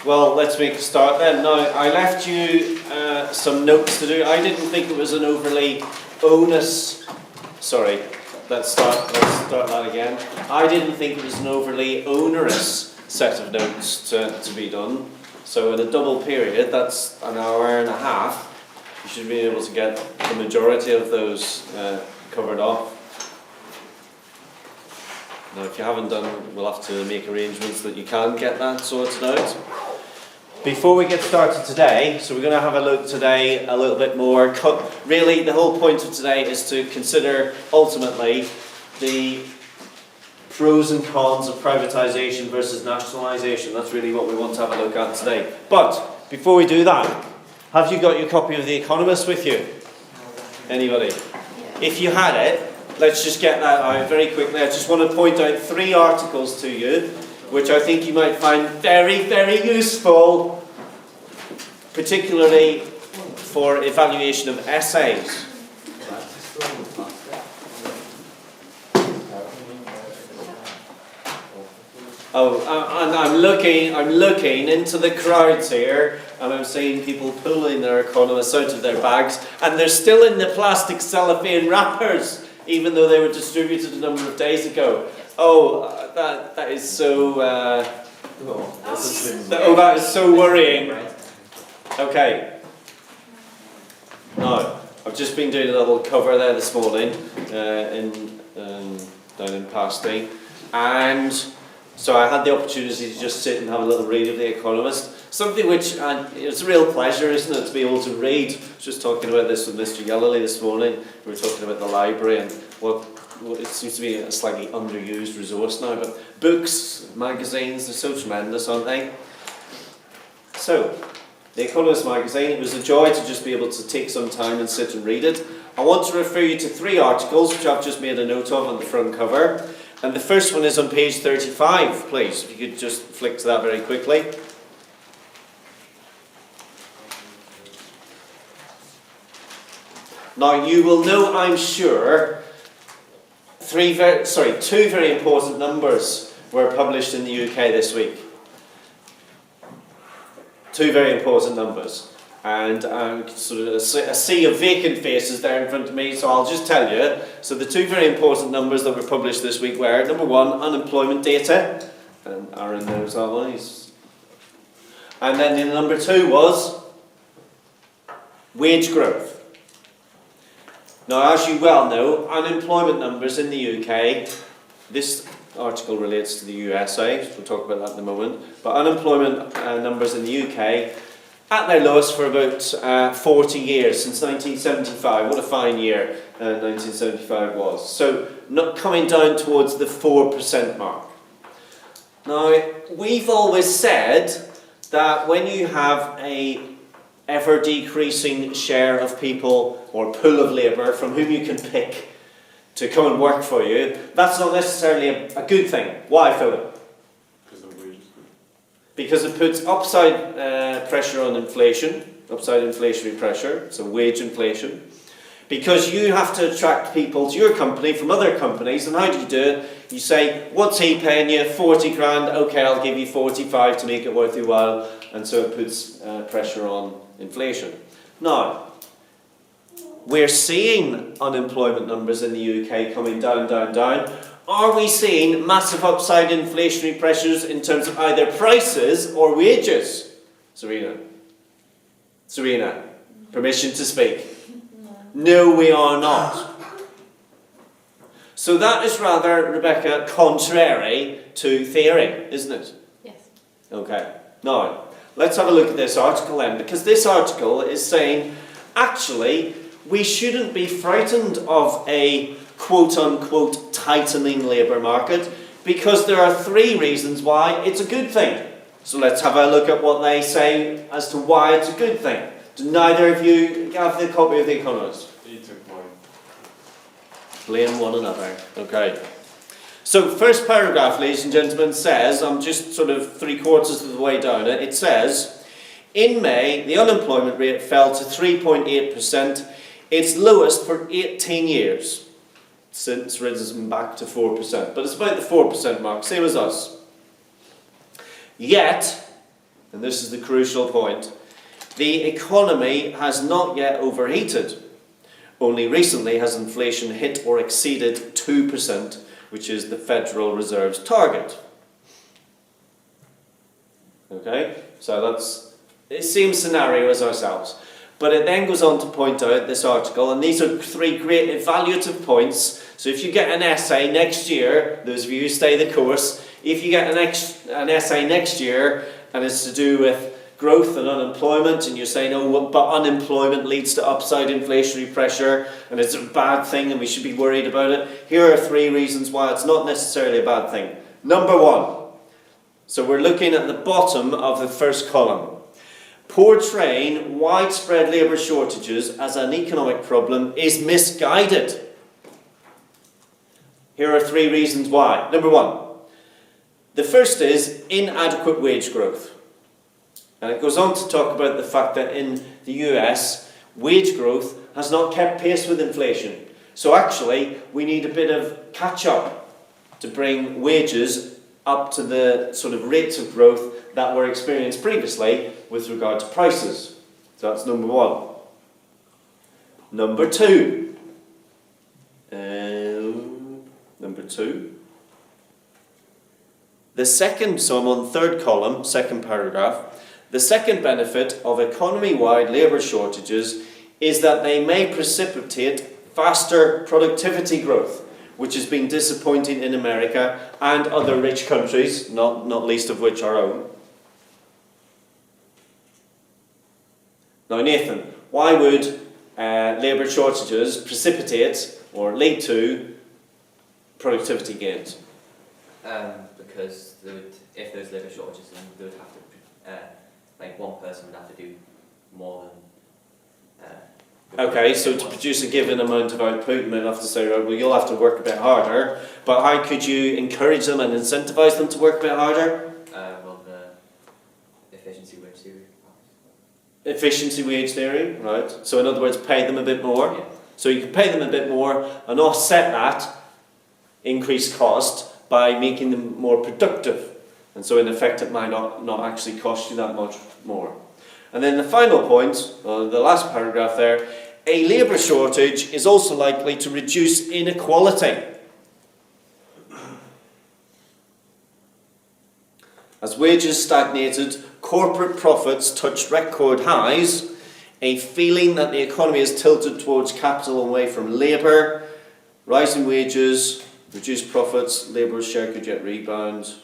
Well, let's make a start then. Now, I left you some notes to do. I didn't think it was an overly onus. Sorry, let's start that again. I didn't think it was an overly onerous set of notes to be done. So in a double period, that's an hour and a half. You should be able to get the majority of those covered off. Now, if you haven't done, we'll have to make arrangements that you can get that sorted out. Before we get started today, so we're going to have a look today a little bit more. Really, the whole point of today is to consider ultimately the pros and cons of privatization versus nationalisation. That's really what we want to have a look at today. But before we do that, have you got your copy of The Economist with you? Anybody? If you had it, let's just get that out very quickly. I just want to point out 3 articles to you, which I think you might find very, very useful, particularly for evaluation of essays. Oh, and I'm looking into the crowds here, and I'm seeing people pulling their Economists out of their bags, and they're still in the plastic cellophane wrappers, even though they were distributed a number of days ago. Oh, that is so. That is so worrying. Okay. Now, I've just been doing a little cover there this morning, down in Pasty, and so I had the opportunity to just sit and have a little read of The Economist. Something which, it's a real pleasure, isn't it, to be able to read. I was just talking about this with Mr. Yellowley this morning. We were talking about the library and what it seems to be a slightly underused resource now. But books, magazines, they're so tremendous, aren't they? So, The Economist magazine, it was a joy to just be able to take some time and sit and read it. I want to refer you to 3 articles, which I've just made a note of on the front cover. And the first one is on page 35, please. If you could just flick to that very quickly. Now, you will know, I'm sure, 2 very important numbers were published in the UK this week. 2 very important numbers. And sort of a sea of vacant faces there in front of me, so I'll just tell you. So the 2 very important numbers that were published this week were, number 1, unemployment data. And Aaron knows that one. And then the number 2 was wage growth. Now, as you well know, unemployment numbers in the UK, this article relates to the USA, so we'll talk about that in a moment, but unemployment numbers in the UK at their lowest for about 40 years, since 1975. What a fine year 1975 was. So, not coming down towards the 4% mark. Now, we've always said that when you have a ever-decreasing share of people or pool of labour from whom you can pick to come and work for you, that's not necessarily a good thing. Why, Philip? Because it puts upside pressure on inflation, upside inflationary pressure, so wage inflation. Because you have to attract people to your company from other companies, and how do you do it? You say, what's he paying you? 40 grand, okay, I'll give you 45 to make it worth your while, and so it puts pressure on inflation. Now, we're seeing unemployment numbers in the UK coming down, down, down. Are we seeing massive upside inflationary pressures in terms of either prices or wages? Serena, permission to speak. No, we are not. So that is rather, Rebecca, contrary to theory, isn't it? Yes. Okay. Now, let's have a look at this article then, because this article is saying, actually, we shouldn't be frightened of a quote-unquote tightening labour market, because there are 3 reasons why it's a good thing. So let's have a look at what they say as to why it's a good thing. Do neither of you have the copy of The Economist? You took mine. Blame one another. Okay. So first paragraph, ladies and gentlemen, says, I'm just sort of 3/4 of the way down it, it says, in May, the unemployment rate fell to 3.8%, its lowest for 18 years. Since risen back to 4%, but it's about the 4% mark, same as us. Yet, and this is the crucial point, the economy has not yet overheated. Only recently has inflation hit or exceeded 2%, which is the Federal Reserve's target. Okay, so that's the same scenario as ourselves. But it then goes on to point out this article, and these are three great evaluative points. So if you get an essay next year, those of you who stay the course, if you get an essay next year and it's to do with growth and unemployment, and you're saying, oh, but unemployment leads to upside inflationary pressure and it's a bad thing and we should be worried about it, here are three reasons why it's not necessarily a bad thing. Number one, so we're looking at the bottom of the first column. Portraying widespread labour shortages as an economic problem is misguided. Here are three reasons why. Number one, the first is inadequate wage growth. And it goes on to talk about the fact that in the US, wage growth has not kept pace with inflation. So actually, we need a bit of catch-up to bring wages up to the sort of rates of growth that were experienced previously with regard to prices. So that's number one. Number two. The second, so I'm on third column, second paragraph. The second benefit of economy-wide labour shortages is that they may precipitate faster productivity growth, which has been disappointing in America and other rich countries, not least of which our own. Now, Nathan, why would labour shortages precipitate or lead to productivity gains? Because if there's labour shortages, then they would have to, one person would have to do more than... Okay, so to produce a given amount of output, you might have to say, right, well, you'll have to work a bit harder, but how could you encourage them and incentivise them to work a bit harder? The efficiency wage theory. Efficiency wage theory, right? So in other words, pay them a bit more. Yeah. So you can pay them a bit more and offset that increased cost by making them more productive. And so in effect, it might not actually cost you that much more. And then the final point, the last paragraph there, a labour shortage is also likely to reduce inequality. As wages stagnated, corporate profits touched record highs, a feeling that the economy is tilted towards capital away from labour, rising wages, reduced profits, labour's share could yet rebound.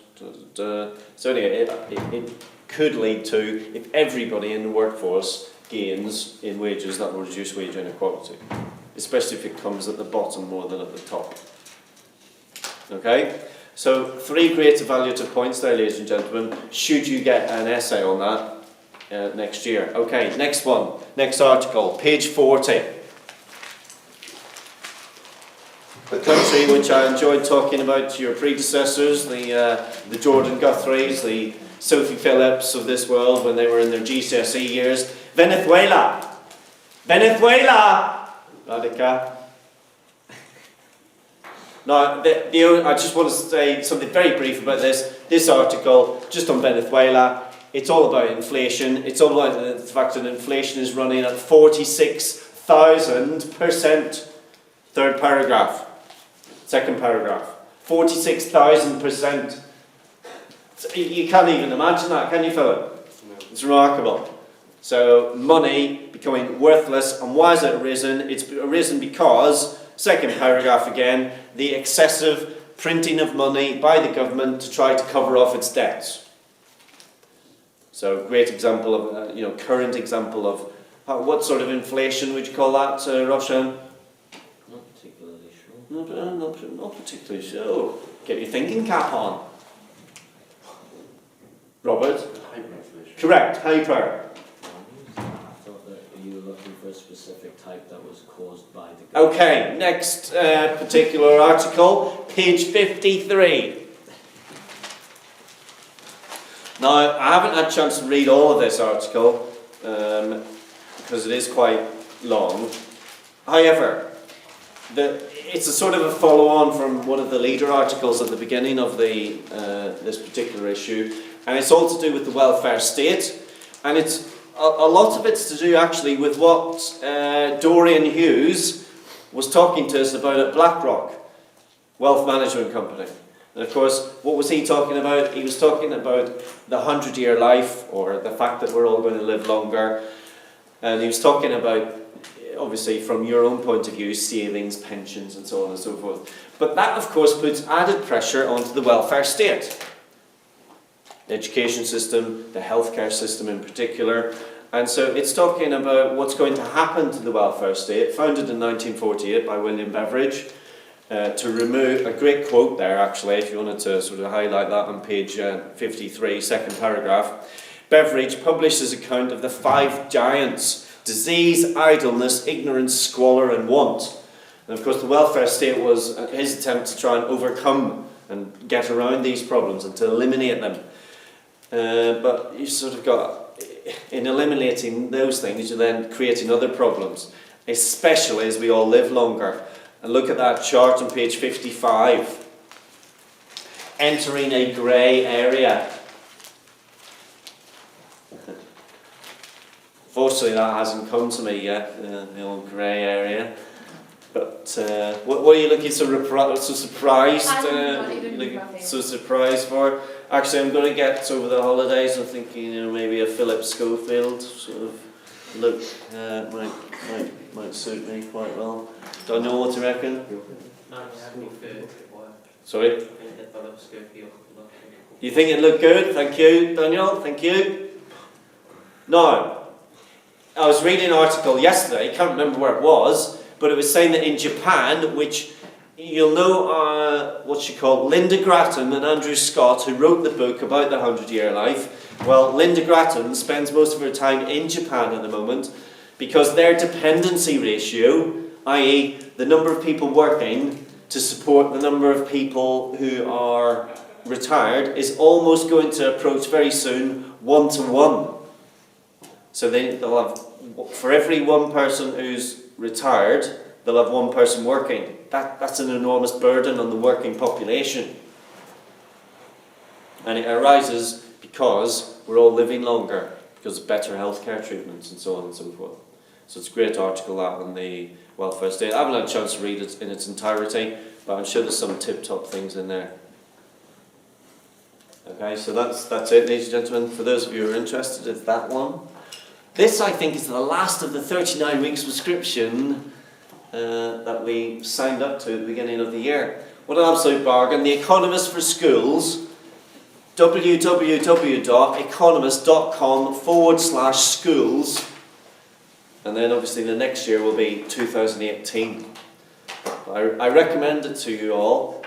So anyway, it could lead to, if everybody in the workforce gains in wages, that will reduce wage inequality, especially if it comes at the bottom more than at the top. Okay, so three great evaluative points there, ladies and gentlemen, should you get an essay on that next year. Okay, next one, next article, page 40. The country which I enjoyed talking about to your predecessors, the Jordan Guthries, the Sophie Phillips of this world when they were in their GCSE years. Venezuela! Venezuela! Radica. Now, I just want to say something very brief about this. This article, just on Venezuela, it's all about inflation. It's all about the fact that inflation is running at 46,000%. Third paragraph. Second paragraph. 46,000%. You can't even imagine that, can you, Philip? No. It's remarkable. So, money becoming worthless. And why has it arisen? It's arisen because, second paragraph again, the excessive printing of money by the government to try to cover off its debts. So, great example of, current example of, what sort of inflation would you call that, Roshan? Not particularly sure. Not particularly sure. Get your thinking cap on. Robert? Hyperinflation. Correct, hyper. I thought that you were looking for a specific type that was caused by the government. Okay, next particular article, page 53. Now, I haven't had a chance to read all of this article because it is quite long. However, it's a sort of a follow-on from one of the leader articles at the beginning of this particular issue, and it's all to do with the welfare state, and it's a lot of it's to do actually with what Dorian Hughes was talking to us about at BlackRock, wealth management company. And of course, what was he talking about? He was talking about the 100-year life, or the fact that we're all going to live longer. And he was talking about, obviously, from your own point of view, savings, pensions, and so on and so forth. But that, of course, puts added pressure onto the welfare state. The education system, the healthcare system in particular. And so it's talking about what's going to happen to the welfare state, founded in 1948 by William Beveridge. To remove a great quote there, actually, if you wanted to sort of highlight that on page 53, second paragraph. Beveridge published his account of the 5 giants: disease, idleness, ignorance, squalor, and want. And of course, the welfare state was his attempt to try and overcome and get around these problems and to eliminate them. But you sort of got, in eliminating those things, you're then creating other problems, especially as we all live longer. And look at that chart on page 55. Entering a grey area. Fortunately, that hasn't come to me yet, the old grey area. But what are you looking so surprised? So surprised for? Actually, I'm going to get over the holidays. I'm thinking, maybe a Philip Schofield sort of look might suit me quite well. Don't know what to reckon. Sorry. You think it looked good? Thank you, Daniel. Thank you. Now, I was reading an article yesterday. Can't remember where it was, but it was saying that in Japan, which you'll know, what you call Linda Grattan and Andrew Scott, who wrote the book about the 100-year life. Well, Linda Grattan spends most of her time in Japan at the moment because their dependency ratio, i.e. the number of people working to support the number of people who are retired, is almost going to approach very soon 1-to-1. So they'll have, for every one person who's retired, they'll have one person working. That's an enormous burden on the working population. And it arises because we're all living longer, because of better healthcare treatments and so on and so forth. So it's a great article that on the welfare state. I haven't had a chance to read it in its entirety, but I'm sure there's some tip-top things in there. Okay, so that's it, ladies and gentlemen. For those of you who are interested, it's that one. This, I think, is the last of the 39-week subscription that we signed up to at the beginning of the year. What an absolute bargain. The Economist for Schools, www.economist.com/schools, and then obviously the next year will be 2018. I recommend it to you all.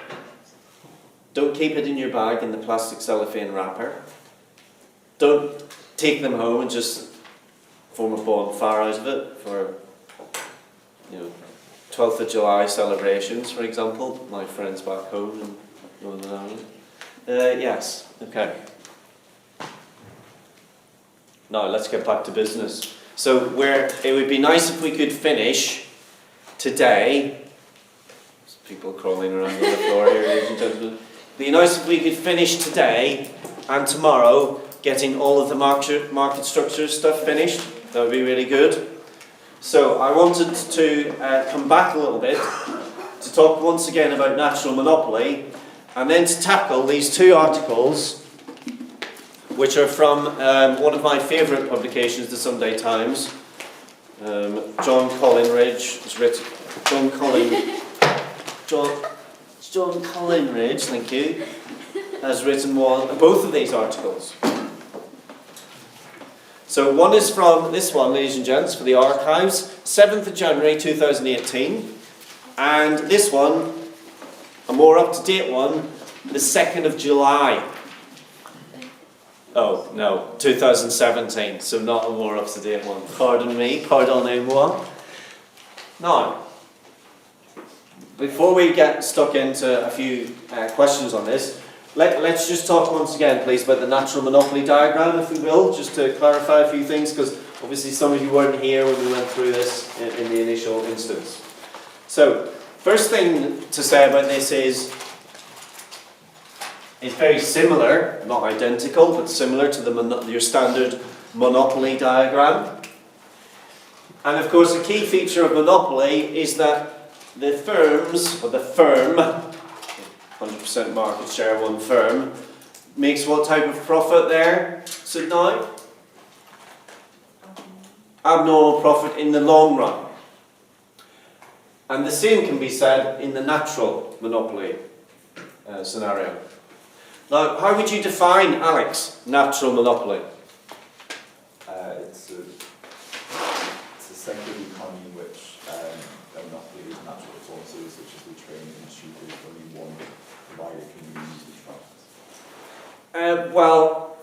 Don't keep it in your bag in the plastic cellophane wrapper. Don't take them home and just form a bonfire out of it for, 12th of July celebrations, for example. My friends back home in Northern Ireland. Yes, okay. Now let's get back to business. So it would be nice if we could finish today. There's people crawling around on the floor here, ladies and gentlemen. It would be nice if we could finish today and tomorrow, getting all of the market structure stuff finished. That would be really good. So I wanted to come back a little bit to talk once again about natural monopoly, and then to tackle these 2 articles, which are from one of my favourite publications, the Sunday Times. John Collingridge has written. John Collingridge, thank you, has written both of these articles. So one is from this one, ladies and gents, for the archives, 7th of January 2018, and this one, a more up-to-date one, the 2nd of July. Oh, no, 2017, so not a more up-to-date one. Pardon me, pardonnez-moi. Now, before we get stuck into a few questions on this, let's just talk once again, please, about the natural monopoly diagram, if we will, just to clarify a few things, because obviously some of you weren't here when we went through this in the initial instance. So, first thing to say about this is, is very similar, not identical, but similar to your standard monopoly diagram. And of course, a key feature of monopoly is that the firms, or the firm, 100% market share, one firm, makes what type of profit there? So now, abnormal profit in the long run. And the same can be said in the natural monopoly scenario. Now, how would you define, Alex, natural monopoly? It's a sector of the economy in which a monopoly of natural resources, such as the train industry, is only one provider can use the trust. Well,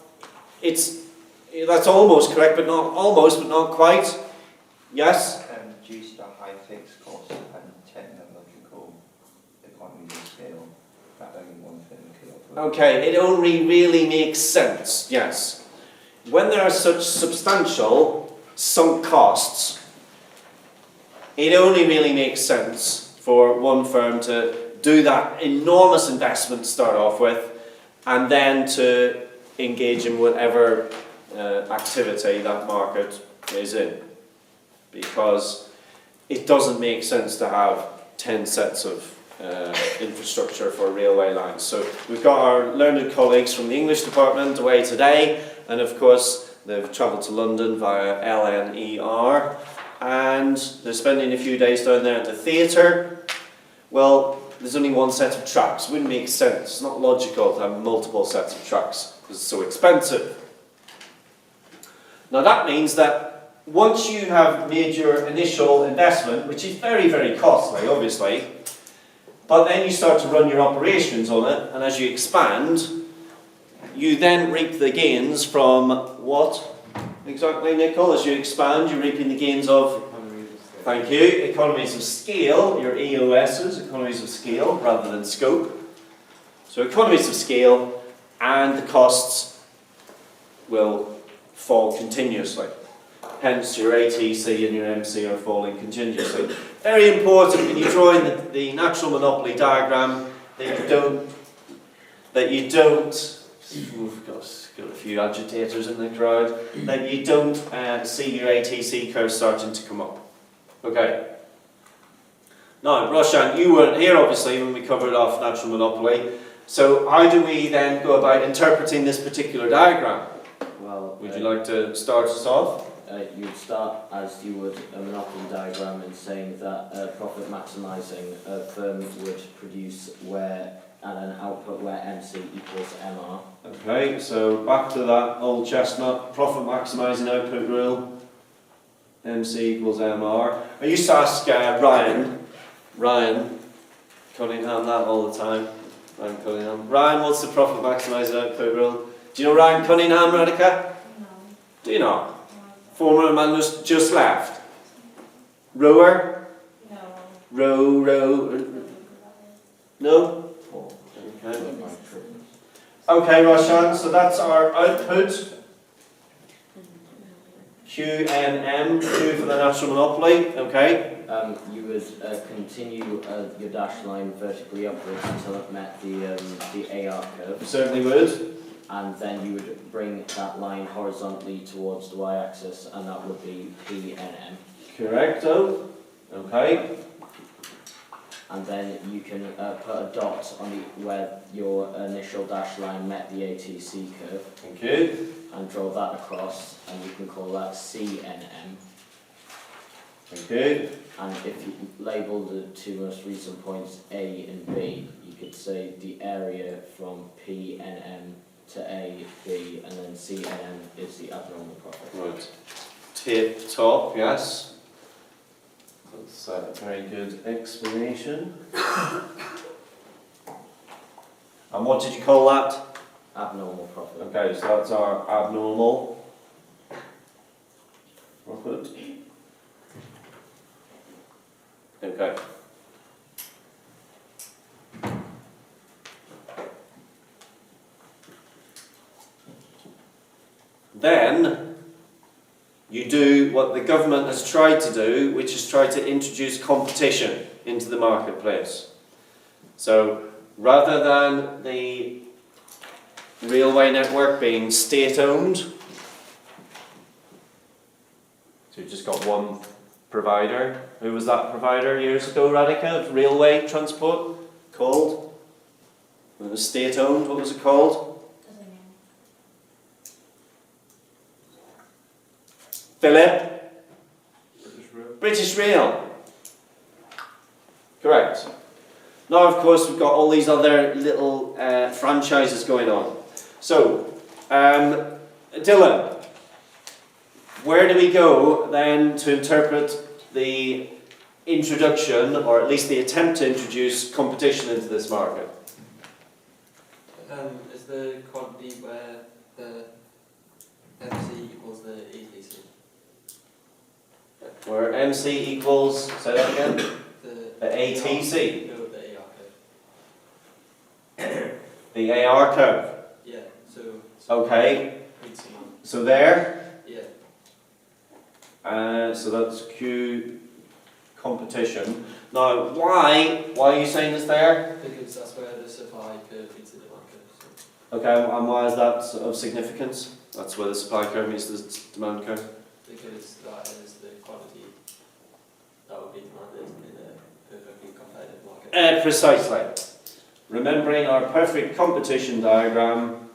that's almost correct, but not quite. Yes? Due to the high fixed costs and technological economies of scale, that only one thing can operate. Okay, it only really makes sense, yes. When there are such substantial sunk costs, it only really makes sense for one firm to do that enormous investment to start off with, and then to engage in whatever activity that market is in. Because it doesn't make sense to have 10 sets of infrastructure for railway lines. So we've got our learned colleagues from the English department away today, and of course they've travelled to London via LNER, and they're spending a few days down there at the theatre. Well, there's only one set of tracks. It wouldn't make sense. It's not logical to have multiple sets of tracks because it's so expensive. Now that means that once you have made your initial investment, which is very, very costly, obviously, but then you start to run your operations on it, and as you expand, you then reap the gains from what exactly, Nicole? As you expand, you're reaping the gains of, thank you, economies of scale, your EOSs, economies of scale, rather than scope. So economies of scale, and the costs will fall continuously. Hence your ATC and your MC are falling continuously. Very important when you draw in the natural monopoly diagram that you don't we've got a few agitators in the crowd, that you don't see your ATC curve starting to come up. Okay. Now, Roshan, you weren't here obviously when we covered off natural monopoly, so how do we then go about interpreting this particular diagram? Well, Would you like to start us off? You'd start as you would a monopoly diagram in saying that profit maximising a firm would produce where at an output where MC equals MR. Okay, so back to that old chestnut, profit maximising output rule, MC equals MR. I used to ask Ryan Cunningham that all the time. Ryan, what's the profit maximising output rule? Do you know Ryan Cunningham, Radhika? No. Do you not? Former man just left. Rower? No. Row. No? Okay. Okay. Okay, Roshan, so that's our output. QNM, Q for the natural monopoly, okay. You would continue your dash line vertically upwards until it met the AR curve. You certainly would. And then you would bring that line horizontally towards the y-axis, and that would be PNM. Correcto. Okay. And then you can put a dot on where your initial dash line met the ATC curve. Thank you. And draw that across, and you can call that CNM. Thank you. And if you label the two most recent points A and B, you could say the area from PNM to A, B, and then CNM is the abnormal profit. Right. Tip top, yes. That's a very good explanation. And what did you call that? Abnormal profit. Okay, so that's our abnormal profit. Okay. Then you do what the government has tried to do, which is try to introduce competition into the marketplace. So rather than the railway network being state-owned. So you've just got one provider. Who was that provider years ago, Radhika, of railway transport? Called? When it was state-owned, what was it called? Philip? British Rail. Correct. Now, of course, we've got all these other little franchises going on. So, Dylan, where do we go then to interpret the introduction, or at least the attempt to introduce competition into this market? Is the quantity where the MC equals the ETC? Where MC equals, say that again? The ATC. No, the AR curve. The AR curve. Yeah, so Okay, we'd see. so there. Yeah. So that's Q competition. Now, why are you saying it's there? Because that's where the supply curve meets the demand curve. So Okay, and why is that of significance? That's where the supply curve meets the demand curve. because that is the quantity that would be demanded in a perfectly competitive market. Precisely. Remembering our perfect competition diagram,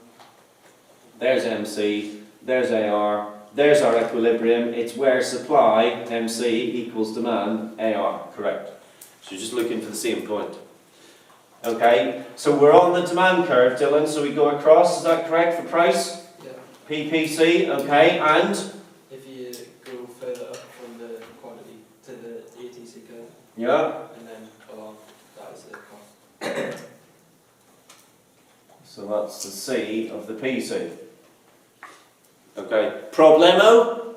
there's MC, there's AR, there's our equilibrium. It's where supply, MC, equals demand, AR. Correct. So you're just looking for the same point. Okay, so we're on the demand curve, Dylan, so we go across, is that correct, for price? Yeah. PPC, okay, and? If you go further up from the quantity to the ATC curve, Yeah. and then along, that is the cost. So that's the C of the PC. Okay, problemo?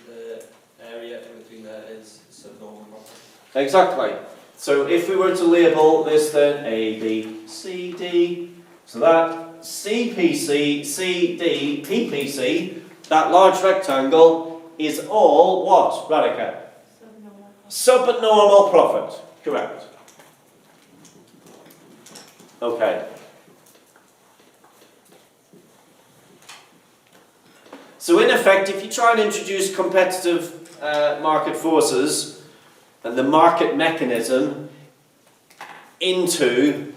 The area in between there is subnormal profit. Exactly. So if we were to label this then A, B, C, D, so that CPC, CD, PPC, that large rectangle is all what, Radhika? Subnormal profit. Correct. Okay. So in effect, if you try and introduce competitive market forces and the market mechanism into,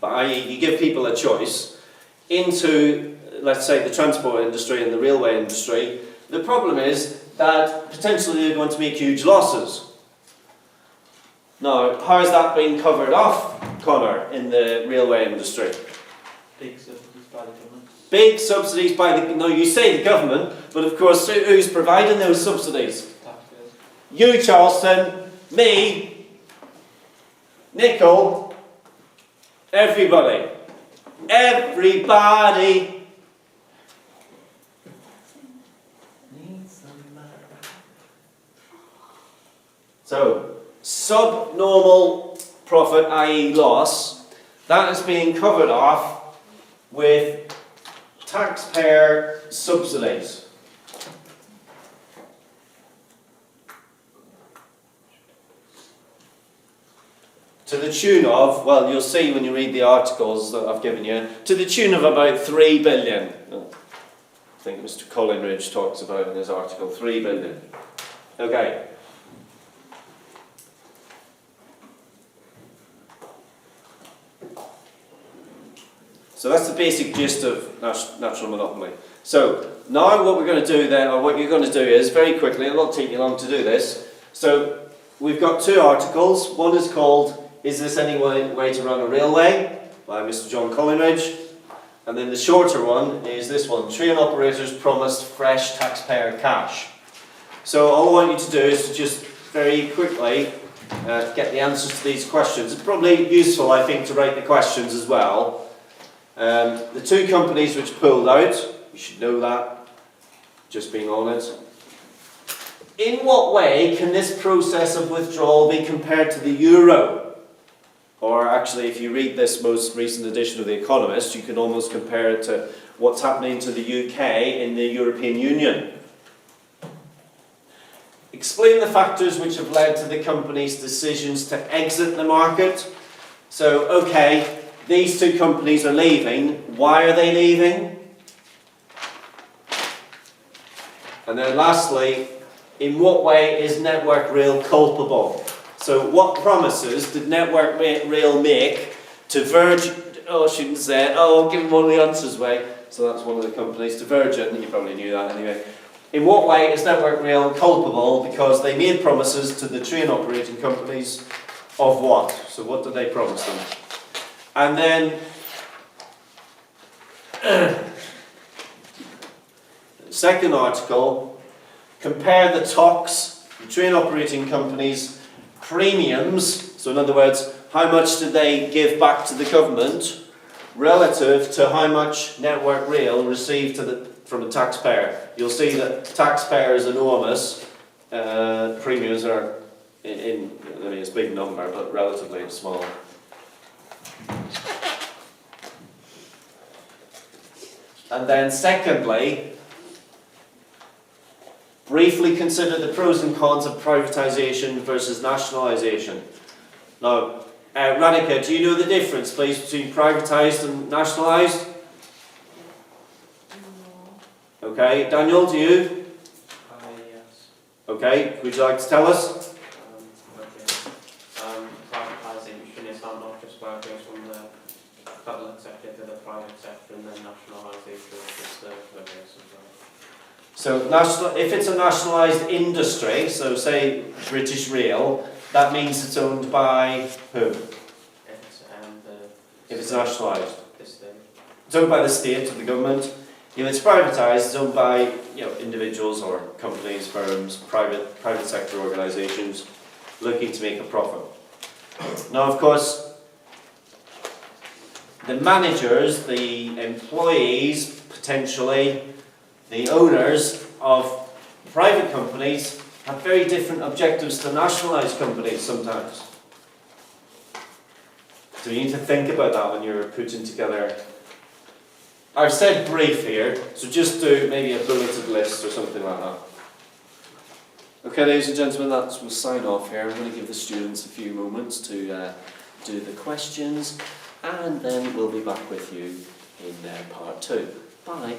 i.e. you give people a choice, into, let's say, the transport industry and the railway industry, the problem is that potentially they're going to make huge losses. Now, how has that been covered off, Connor, in the railway industry? Big subsidies by the government. Big subsidies by the, no, you say the government, but of course, who's providing those subsidies? Taxpayers. You, Charleston, me, Nickel, everybody. Everybody. So, subnormal profit, i.e. loss, that is being covered off with taxpayer subsidies. To the tune of, well, you'll see when you read the articles that I've given you, to the tune of about 3 billion. I think Mr. Collingridge talks about in his article, 3 billion. Okay. So that's the basic gist of natural monopoly. So now what we're going to do then, or what you're going to do is, very quickly, it'll not take you long to do this. So we've got two articles. One is called, "Is This Any Way to Run a Railway?" by Mr. John Collingridge. And then the shorter one is this one, "Train Operators Promised Fresh Taxpayer Cash." So all I want you to do is to just very quickly get the answers to these questions. It's probably useful, I think, to write the questions as well. The two companies which pulled out, you should know that, just being honest. In what way can this process of withdrawal be compared to the euro? Or actually, if you read this most recent edition of The Economist, you can almost compare it to what's happening to the UK in the European Union. Explain the factors which have led to the company's decisions to exit the market. So, okay, these two companies are leaving. Why are they leaving? And then lastly, in what way is Network Rail culpable? So what promises did Network Rail make to Virgin? Oh, I shouldn't say it. Oh, I'll give them one of the answers away. So that's one of the companies to Virgin. You probably knew that anyway. In what way is Network Rail culpable? Because they made promises to the train operating companies of what? So what did they promise them? And then the second article, compare the TOCs, the train operating companies' premiums. So in other words, how much did they give back to the government relative to how much Network Rail received from the taxpayer. You'll see that taxpayer is enormous. Premiums are I mean, it's a big number, but relatively small. And then secondly, briefly consider the pros and cons of privatisation versus nationalisation. Now, Radhika, do you know the difference, please, between privatised and nationalised? No. Okay, Daniel, do you? Yes. Okay, would you like to tell us? Privatisation is not just where it goes from the public sector to the private sector, and then nationalisation is just the reverse as well. So if it's a nationalised industry, so say British Rail, that means it's owned by whom? If it's nationalised. The state. It's owned by the state or the government. If it's privatised, it's owned by individuals or companies, firms, private sector organisations looking to make a profit. Now, of course, the managers, the employees, potentially, the owners of private companies have very different objectives to nationalised companies sometimes. So you need to think about that when you're putting together. I've said brief here, so just do maybe a bulleted list or something like that. Okay, ladies and gentlemen, we'll sign off here. I'm going to give the students a few moments to do the questions, and then we'll be back with you in part 2. Bye.